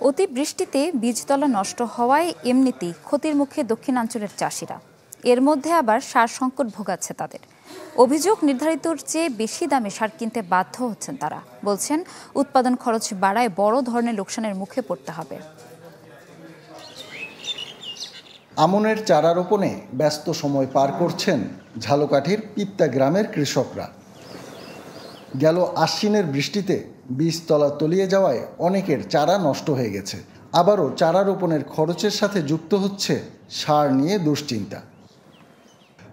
অতিবৃষ্টিতে বীজতলা নষ্ট হওয়ায় এমনিতেই ক্ষতির মুখে দক্ষিণাঞ্চলের চাষিরা। এর মধ্যে আবার সার সংকট ভোগাচ্ছে তাদের। অভিযোগ, নির্ধারিতর চেয়ে বেশি দামে সার কিনতে বাধ্য হচ্ছেন তারা। বলছেন, উৎপাদন খরচ বাড়ায় বড় ধরনের লোকসানের মুখে পড়তে হবে। আমনের চারা রোপণে ব্যস্ত সময় পার করছেন ঝালকাঠির পিপ্তা গ্রামের কৃষকরা। গেল আশ্বিনের বৃষ্টিতে বীজতলা তলিয়ে যাওয়ায় অনেকের চারা নষ্ট হয়ে গেছে। আবারও চারা রোপণের খরচের সাথে যুক্ত হচ্ছে সার নিয়ে দুশ্চিন্তা।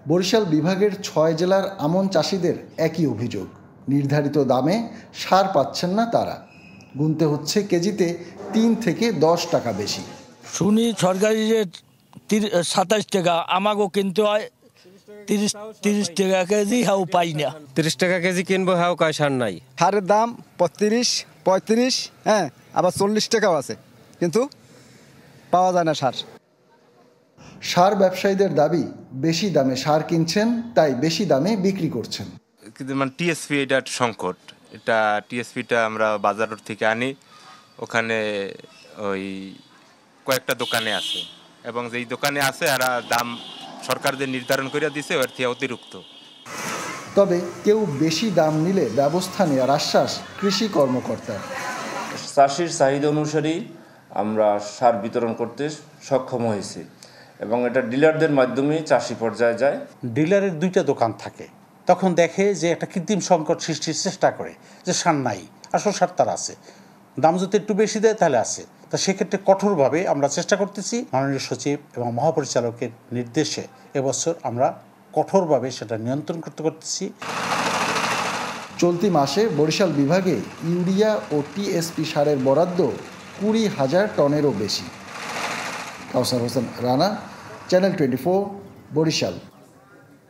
বরিশাল বিভাগের 6 জেলার আমন চাষিদের একই অভিযোগ। নির্ধারিত দামে সার পাচ্ছেন না তারা। গুনতে হচ্ছে কেজিতে 3 থেকে 10 টাকা বেশি। শুনি সরকারি রেট 27 টাকা, আমাকেও কিনতে হয় 30 টাকা কেজি, হাও পাই না। 30 টাকা কেজি কিনবো, হাও কয় সার নাই। সারের দাম 35, 35, হ্যাঁ, আবার 40 টাকাও আছে, কিন্তু পাওয়া যায় না সার। সার ব্যবসায়ীদের দাবি, বেশি দামে সার কিনছেন, তাই বেশি দামে বিক্রি করছেন। কিন্তু মানে টিএসপি এটা একটা সংকট। এটা টিএসপিটা আমরা বাজার থেকে আনি, ওখানে ওই কয়েকটা দোকানে আছে, এবং যেই দোকানে আছে এরা দাম সরকার যে নির্ধারণ করে দিছে ওর থেকে অতিরিক্ত। তবে কেউ বেশি দাম নিলে ব্যবস্থা নেওয়ার আশ্বাস কৃষি কর্মকর্তা। চাষির চাহিদা অনুসারেই আমরা সার বিতরণ করতে সক্ষম হয়েছি, এবং এটা ডিলারদের মাধ্যমে চাষি পর্যায়ে যায়। ডিলারের 2টা দোকান থাকে, তখন দেখে যে একটা কৃত্রিম সংকট সৃষ্টির চেষ্টা করে যে সার নাই, আসল সার তার আছে, দাম যদি একটু বেশি দেয় তাহলে আছে। তা সেক্ষেত্রে কঠোরভাবে আমরা চেষ্টা করতেছি, মাননীয় সচিব এবং মহাপরিচালকের নির্দেশে এবছর আমরা কঠোরভাবে সেটা নিয়ন্ত্রণ করতেছি। চলতি মাসে বরিশাল বিভাগে ইউরিয়া ও টিএসপি সারের বরাদ্দ 20,000 টনেরও বেশি। কাউসার হোসেন রানা, চ্যানেল 24, বরিশাল।